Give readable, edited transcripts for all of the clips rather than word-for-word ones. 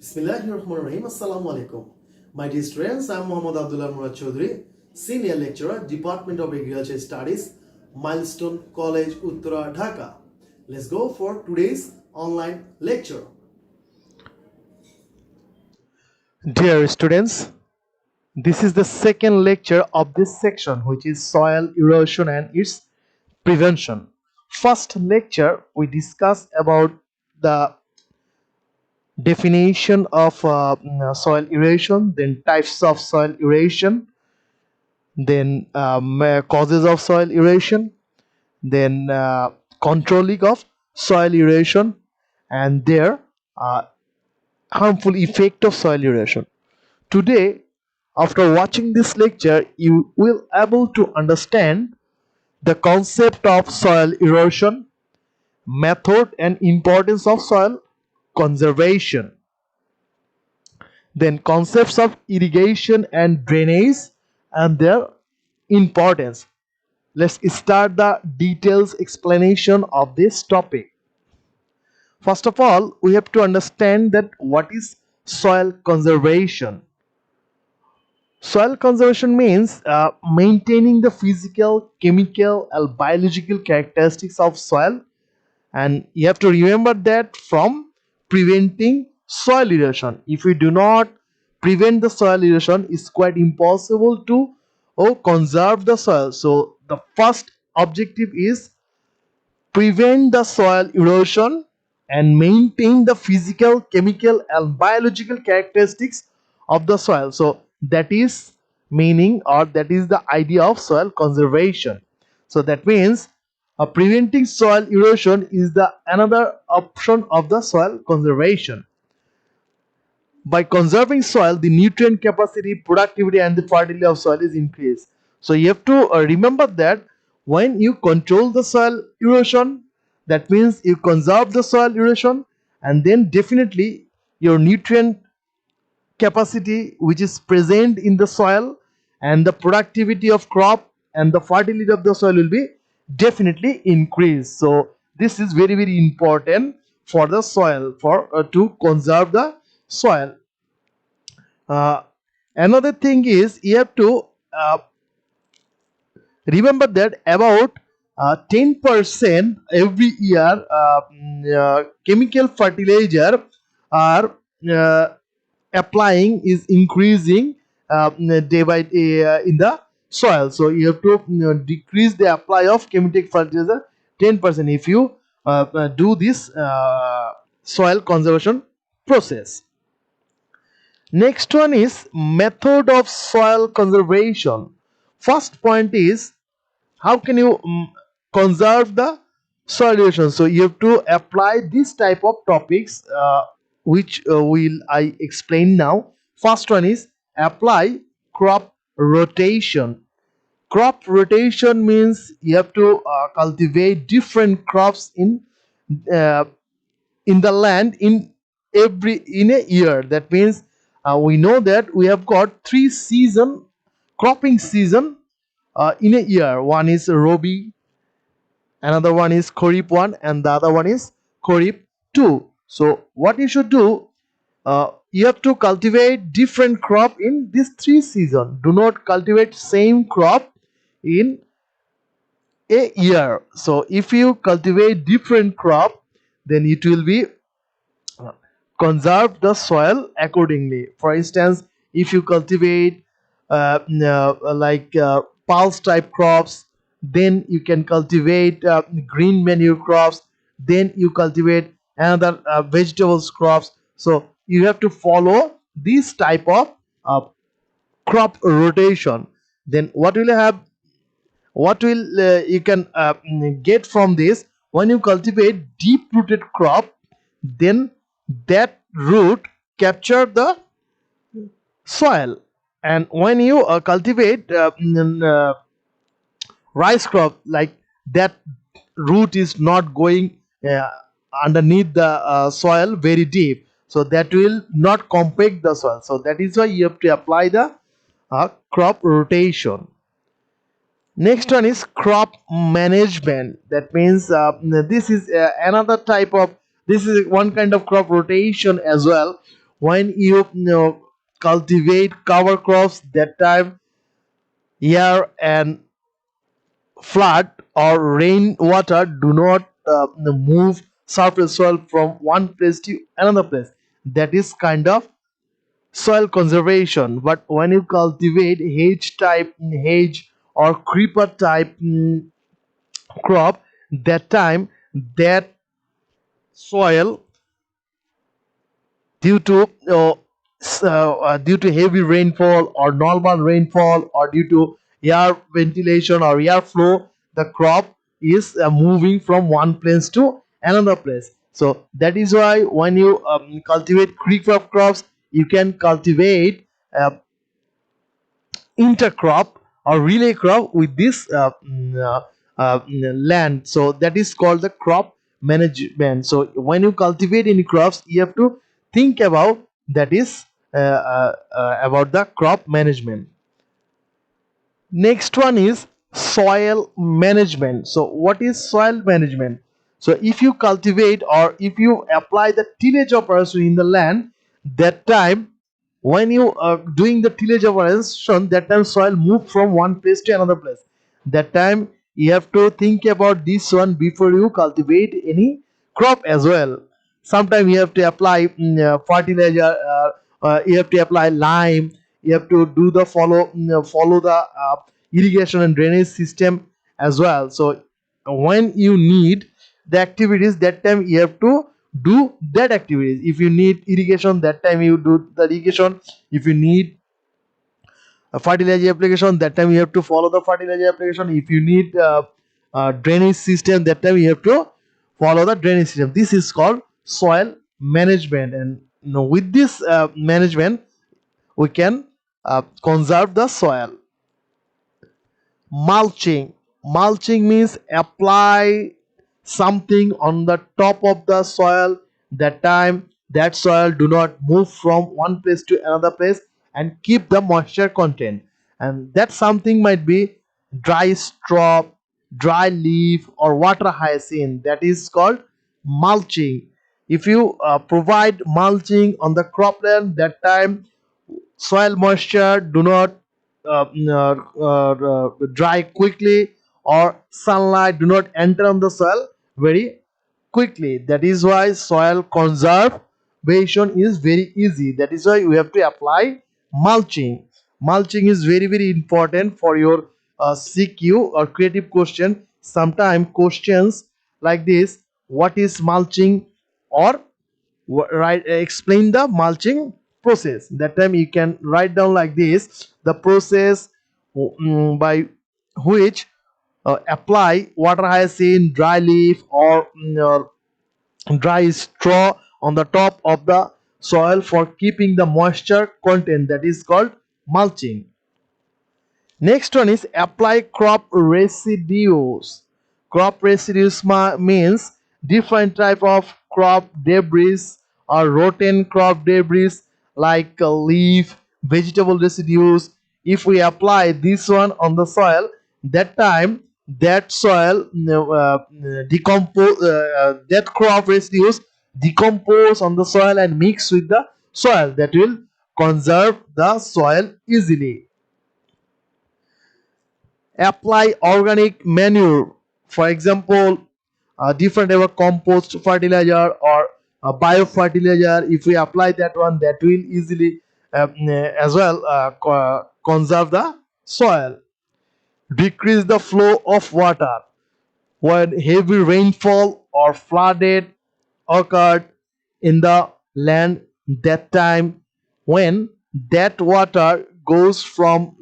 Bismillahirrahmanirrahim. Assalamu alaikum. My dear students, I am Muhammad Abdullah Murad Chaudhary, Senior Lecturer, Department of Agriculture Studies, Milestone College, Uttara, Dhaka. Let's go for today's online lecture. Dear students, this is the second lecture of this section, which is soil erosion and its prevention. First lecture we discussed about the definition of soil erosion, then types of soil erosion, then causes of soil erosion, then controlling of soil erosion, and their uh, harmful effect of soil erosion. Today, after watching this lecture, you will able to understand the concept of soil erosion, method and importance of soil conservation, then concepts of irrigation and drainage and their importance. Let's start the details explanation of this topic. First of all, we have to understand that what is soil conservation. Soil conservation means maintaining the physical, chemical, and biological characteristics of soil, and you have to remember that from preventing soil erosion. If we do not prevent the soil erosion, it's quite impossible to conserve the soil. So the first objective is prevent the soil erosion and maintain the physical, chemical, and biological characteristics of the soil. So that is meaning, or that is the idea of soil conservation. So that means preventing soil erosion is the another option of the soil conservation. By conserving soil, the nutrient capacity, productivity, and the fertility of soil is increased. So you have to remember that when you control the soil erosion, that means you conserve the soil erosion, and then definitely your nutrient capacity which is present in the soil and the productivity of crop and the fertility of the soil will be definitely increased. So this is very important for the soil, for to conserve the soil. uh, Another thing is you have to remember that about 10% every year chemical fertilizer are uh, applying is increasing day by day in the soil. So you have to decrease the apply of chemical fertilizer 10% if you do this soil conservation process. Next one is method of soil conservation. First point is how can you conserve the soil erosion. So you have to apply this type of topics which will I explain now. First one is apply crop rotation. Crop rotation means you have to cultivate different crops uh, in the land in a year. That means we know that we have got three season cropping season in a year. One is Rabi, another one is Kharif 1, and the other one is Kharif 2. So what you should do, you have to cultivate different crop in these three season. Do not cultivate same crop in a year. So if you cultivate different crop, then it will be conserve the soil accordingly. For instance, if you cultivate pulse type crops, then you can cultivate green manure crops, then you cultivate another vegetables crops. So you have to follow this type of crop rotation. Then what will have, what will you can get from this, when you cultivate deep rooted crop, then that root capture the soil, and when you cultivate rice crop, like that root is not going uh, underneath the soil very deep, so that will not compact the soil. So that is why you have to apply the crop rotation. Next one is crop management. That means this is another type of, this is one kind of crop rotation as well, when you cultivate cover crops, that time air and flood or rainwater do not move surface soil from one place to another place. That is kind of soil conservation. But when you cultivate hedge or creeper type crop, that time that soil, due to due to heavy rainfall or normal rainfall or due to air ventilation or air flow, the crop is moving from one place to another place. So that is why when you cultivate creeper crops, you can cultivate uh, intercrop or relay crop with this land. So that is called the crop management. So when you cultivate any crops, you have to think about that is about the crop management. Next one is soil management. So what is soil management? So if you cultivate or if you apply the tillage operation in the land, that time when you are doing the tillage operation, that time soil move from one place to another place. That time you have to think about this one before you cultivate any crop as well. Sometimes you have to apply fertilizer, you have to apply lime, you have to do the follow the irrigation and drainage system as well. So when you need the activities, that time you have to do that activities. If you need irrigation, that time you do the irrigation. If you need a fertilizer application, that time you have to follow the fertilizer application. If you need drainage system, that time you have to follow the drainage system. This is called soil management. And with this management, we can conserve the soil. Mulching means apply something on the top of the soil. That time that soil do not move from one place to another place and keep the moisture content. And that something might be dry straw, dry leaf, or water hyacinth. That is called mulching. If you provide mulching on the cropland, that time soil moisture do not dry quickly, or sunlight do not enter on the soil very quickly. That is why soil conservation is very easy. That is why we have to apply mulching is very very important for your CQ or creative question. Sometimes questions like this: what is mulching? Or write explain the mulching process. That time you can write down like this: the process by which apply water hyacinth, dry leaf, or dry straw on the top of the soil for keeping the moisture content. That is called mulching. Next one is apply crop residues. Crop residues means different type of crop debris or rotten crop debris, like leaf, vegetable residues. If we apply this one on the soil, that time that soil decompose, that crop residues decompose on the soil and mix with the soil. That will conserve the soil easily. Apply organic manure, for example different type of compost fertilizer or biofertilizer. If we apply that one, that will easily as well conserve the soil. Decrease the flow of water. When heavy rainfall or flooded occurred in the land, that time when that water goes from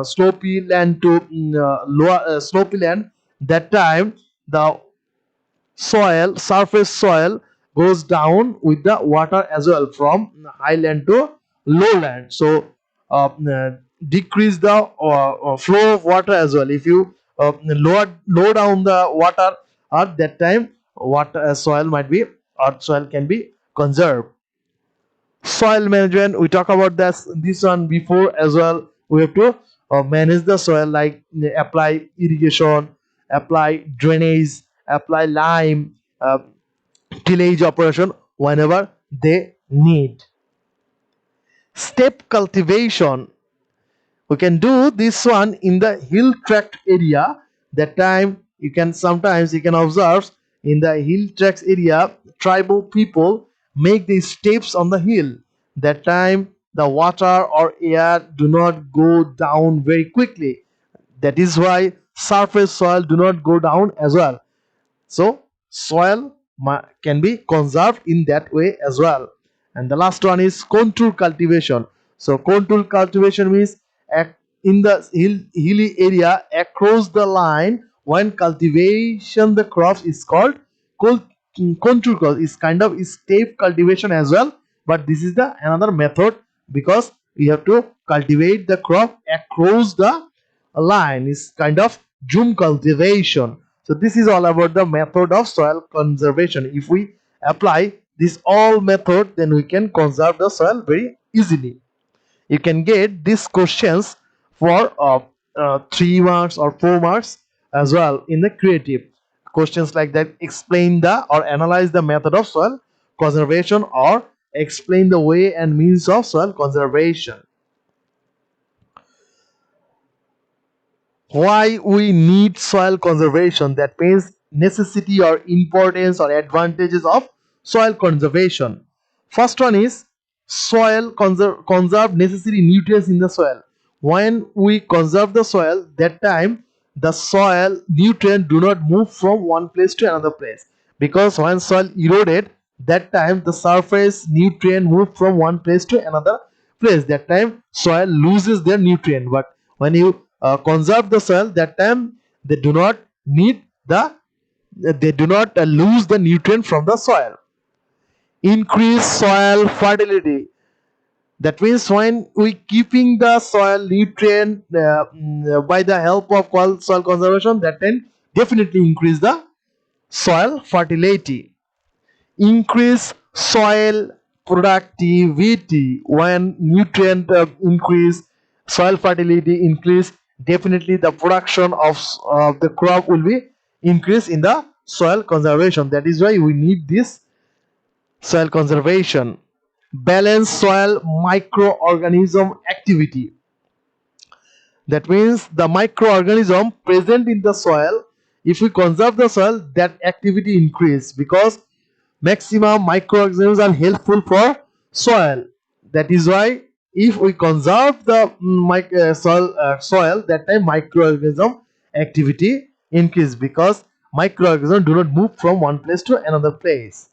slopy land to lower slopy land, that time the surface soil goes down with the water as well from highland to lowland. So decrease the flow of water as well. If you lower down the water at that time, water soil might be, or soil can be conserved. Soil management, we talk about this one before as well. We have to manage the soil, like apply irrigation, apply drainage, apply lime, tillage operation whenever they need. Step cultivation, we can do this one in the hill tract area. That time you can sometimes you can observe in the hill tracts area tribal people make these steps on the hill. That time the water or air do not go down very quickly. That is why surface soil do not go down as well. So soil can be conserved in that way as well. And the last one is contour cultivation. So contour cultivation means in the hilly area across the line, when cultivation the crops is called contour crops. Is kind of step cultivation as well, but this is the another method, because we have to cultivate the crop across the line. Is kind of zoom cultivation. So this is all about the method of soil conservation. If we apply this all method, then we can conserve the soil very easily. You can get these questions for 3 marks or 4 marks as well in the creative. Questions like that explain the or analyze the method of soil conservation, or explain the way and means of soil conservation. Why we need soil conservation, that means necessity or importance or advantages of soil conservation. First one is soil conserve necessary nutrients in the soil. When we conserve the soil, that time the soil nutrient do not move from one place to another place, because when soil eroded, that time the surface nutrient move from one place to another place. That time soil loses their nutrient. But when you conserve the soil, that time they do not need the they do not lose the nutrient from the soil. Increase soil fertility, that means when we keeping the soil nutrient by the help of soil conservation, that then definitely increase the soil fertility. Increase soil productivity, when nutrient increase, soil fertility increase, definitely the production of the crop will be increased in the soil conservation. That is why we need this soil conservation. Balance soil microorganism activity, that means the microorganism present in the soil, if we conserve the soil, that activity increase, because maximum microorganisms are helpful for soil. That is why if we conserve the soil, that time microorganism activity increase, because microorganisms do not move from one place to another place.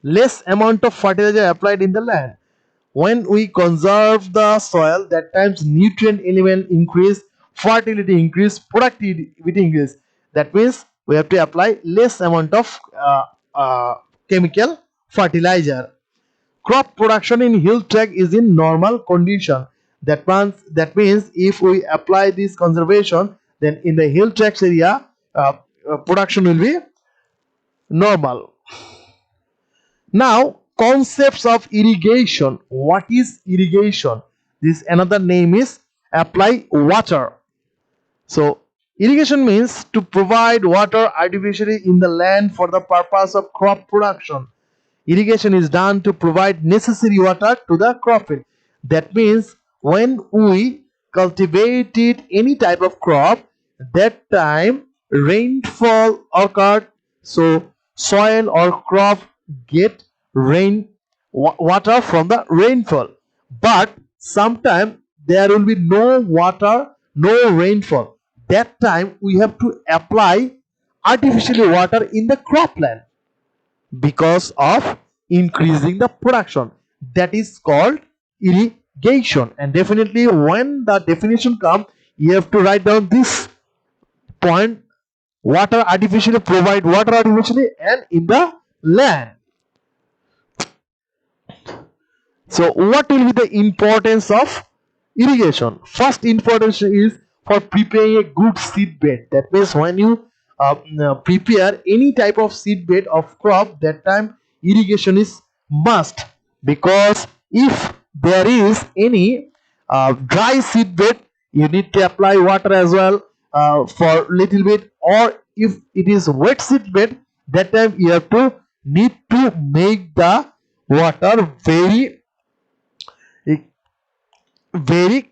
Less amount of fertilizer applied in the land. When we conserve the soil, that times nutrient element increase, fertility increase, productivity increase. That means we have to apply less amount of chemical fertilizer. Crop production in hill tract is in normal condition. That means if we apply this conservation, then in the hill tracts area production will be normal. Now, concepts of irrigation. What is irrigation? This another name is apply water. So irrigation means to provide water artificially in the land for the purpose of crop production. Irrigation is done to provide necessary water to the crop field. That means when we cultivated any type of crop, that time rainfall occurred, so soil or crop get rain water from the rainfall. But sometime there will be no water, no rainfall. That time we have to apply artificially water in the cropland, because of increasing the production. That is called irrigation. And definitely when the definition comes, you have to write down this point: water artificially, provide water artificially and in the land. So what will be the importance of irrigation? First importance is for preparing a good seed bed. That means when you prepare any type of seed bed of crop, that time irrigation is must, because if there is any dry seed bed, you need to apply water as well for little bit, or if it is wet seed bed, that time you have to need to make the water very very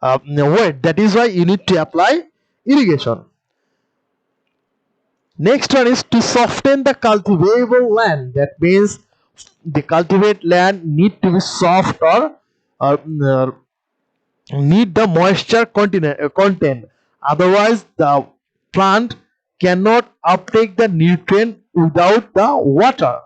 wet. That is why you need to apply irrigation. Next one is to soften the cultivable land. That means the cultivate land need to be soft or uh, need the moisture content. Otherwise, the plant cannot uptake the nutrient without the water.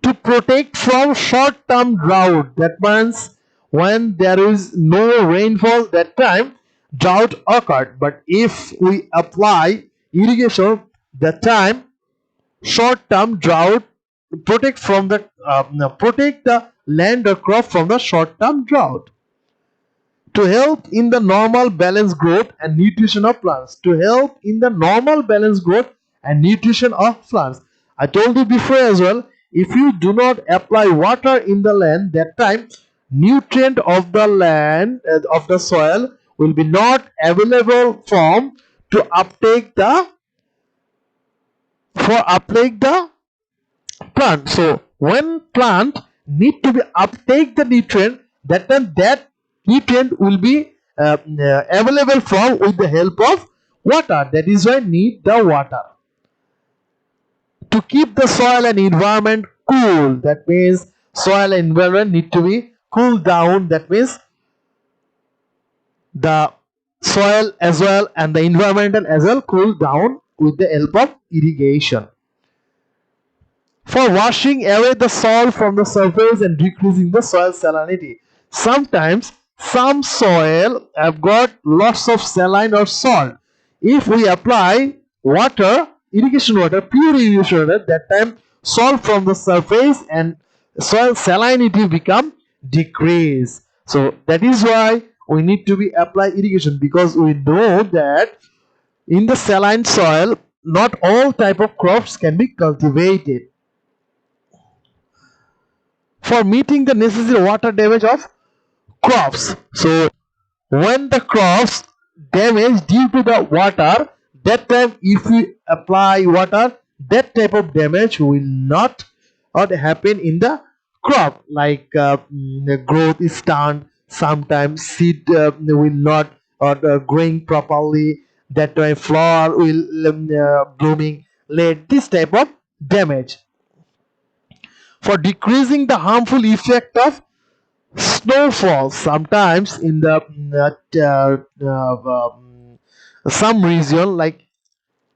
To protect from short-term drought, that means when there is no rainfall, that time drought occurred. But if we apply irrigation, that time short-term drought protect the land or crop from the short-term drought. To help in the normal balanced growth and nutrition of plants. To help in the normal balanced growth and nutrition of plants. I told you before as well, if you do not apply water in the land, that time nutrient of the land of the soil will be not available from to uptake the plant. So when plant need to be uptake the nutrient, that time that nutrient will be available from with the help of water. That is why need the water. To keep the soil and environment cool, that means soil and environment need to be cooled down. That means the soil as well and the environmental as well cool down with the help of irrigation. For washing away the salt from the surface and decreasing the soil salinity. Sometimes some soil have got lots of saline or salt. If we apply water, irrigation water, pure irrigation water, that time salt from the surface and soil salinity become decrease. So that is why we need to be apply irrigation, because we know that in the saline soil not all type of crops can be cultivated. For meeting the necessary water damage of crops. So when the crops damage due to the water, that time if we apply water, that type of damage will not happen in the crop. Like the growth is stunted, sometimes seed will not growing properly, that time flower will blooming late, this type of damage. For decreasing the harmful effect of snowfall, sometimes in the some region like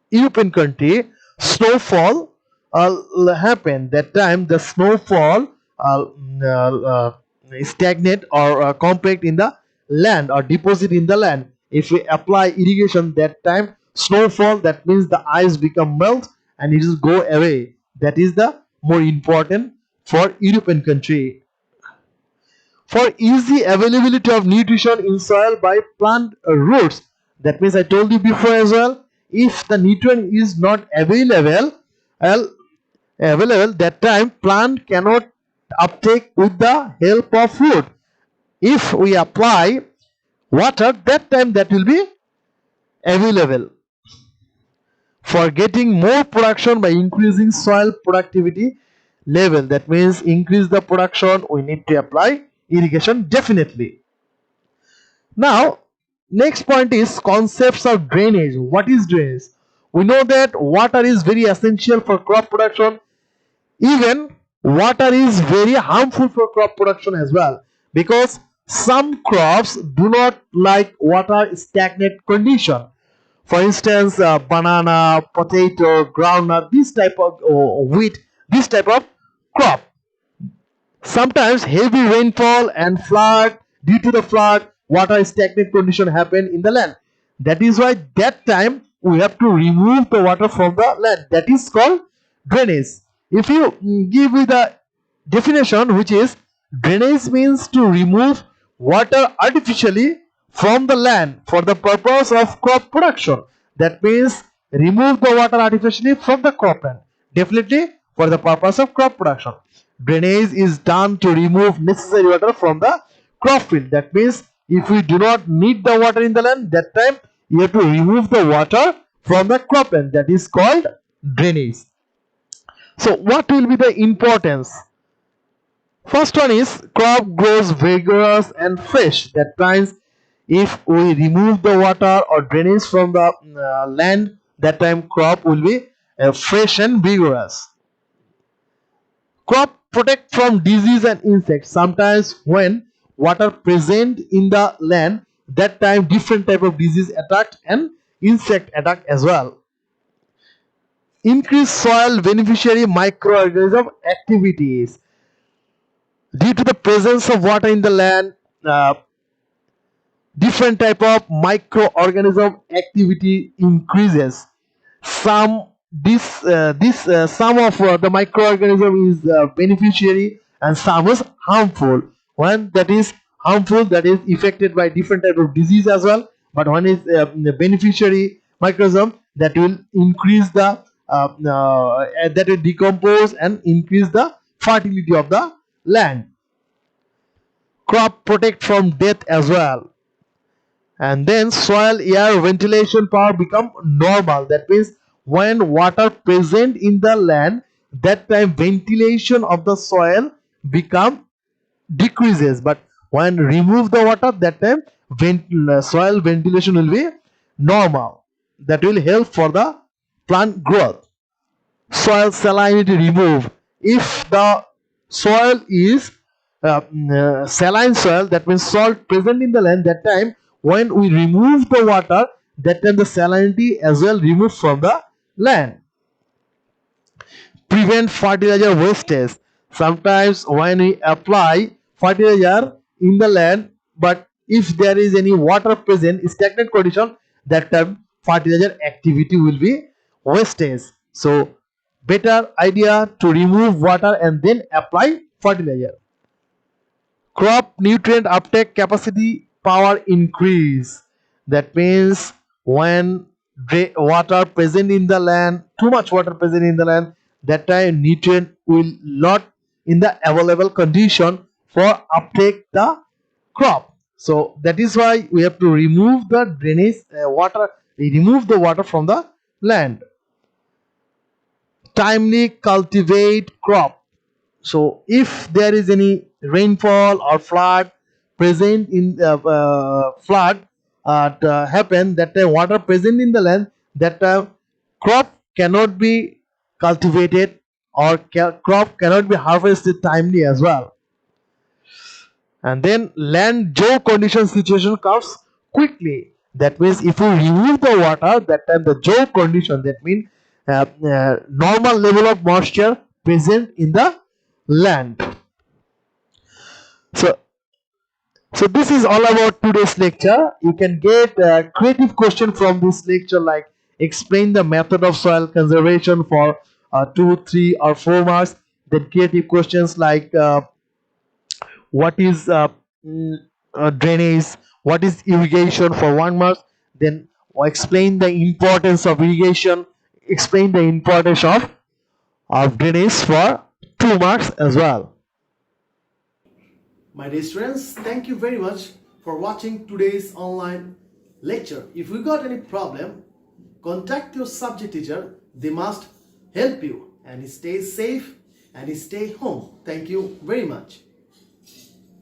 European country, snowfall happen. That time the snowfall stagnate or compact in the land or deposit in the land. If we apply irrigation, that time snowfall, that means the ice become melt and it will go away. That is the more important for European country. For easy availability of nutrition in soil by plant roots, that means I told you before as well, if the nutrient is not available, that time plant cannot uptake with the help of root. If we apply water, that time that will be available. For getting more production by increasing soil productivity level, that means increase the production, we need to apply irrigation definitely. Now next point is concepts of drainage. What is drainage? We know that water is very essential for crop production. Even water is very harmful for crop production as well, because some crops do not like water stagnant condition. For instance, banana, potato, groundnut, this type of wheat, this type of crop. Sometimes heavy rainfall and flood, due to the flood, water stagnant condition happen in the land. That is why that time we have to remove the water from the land. That is called drainage. If you give me the definition, which is drainage means to remove water artificially from the land for the purpose of crop production. That means remove the water artificially from the crop land, definitely for the purpose of crop production. Drainage is done to remove necessary water from the crop field. That means if we do not need the water in the land, that time you have to remove the water from the crop land. That is called drainage. So what will be the importance? First one is crop grows vigorous and fresh. That means if we remove the water or drainage from the land, that time crop will be fresh and vigorous. Crop protect from disease and insects. Sometimes when water present in the land, that time different type of disease attack and insect attack as well. Increase soil beneficiary microorganism activities. Due to the presence of water in the land, different type of microorganism activity increases. Some of the microorganism is beneficiary and some is harmful. One that is harmful, that is affected by different type of disease as well, but one is the beneficiary microorganism that will increase the that will decompose and increase the fertility of the land. Crop protect from death as well. And then soil air ventilation power become normal. That means when water present in the land, that time ventilation of the soil become decreases, but when remove the water, that time soil ventilation will be normal. That will help for the plant growth. Soil salinity remove. If the soil is saline soil, that means salt present in the land, that time when we remove the water, that time the salinity as well removed from the land. Prevent fertilizer wastage. Sometimes when we apply fertilizer in the land, but if there is any water present, stagnant condition, that time fertilizer activity will be wastage. So better idea to remove water and then apply fertilizer. Crop nutrient uptake capacity power increase. That means when water present in the land, too much water present in the land, that time nutrient will not in the available condition for uptake the crop. So that is why we have to remove the drainage water, remove the water from the land. Timely cultivate crop. So if there is any rainfall or flood present in flood happen, that time water present in the land, that time crop cannot be cultivated or crop cannot be harvested timely as well. And then land jaw condition situation comes quickly. That means if we remove the water, that time the jaw condition, that means normal level of moisture present in the land. So this is all about today's lecture. You can get a creative question from this lecture, like explain the method of soil conservation for 2, 3 or 4 marks. Then creative questions like what is drainage, what is irrigation for 1 mark. Then explain the importance of irrigation, explain the importance of drainage for 2 marks as well. My dear students, thank you very much for watching today's online lecture. If you got any problem, contact your subject teacher. They must help you, and stay safe and stay home. Thank you very much.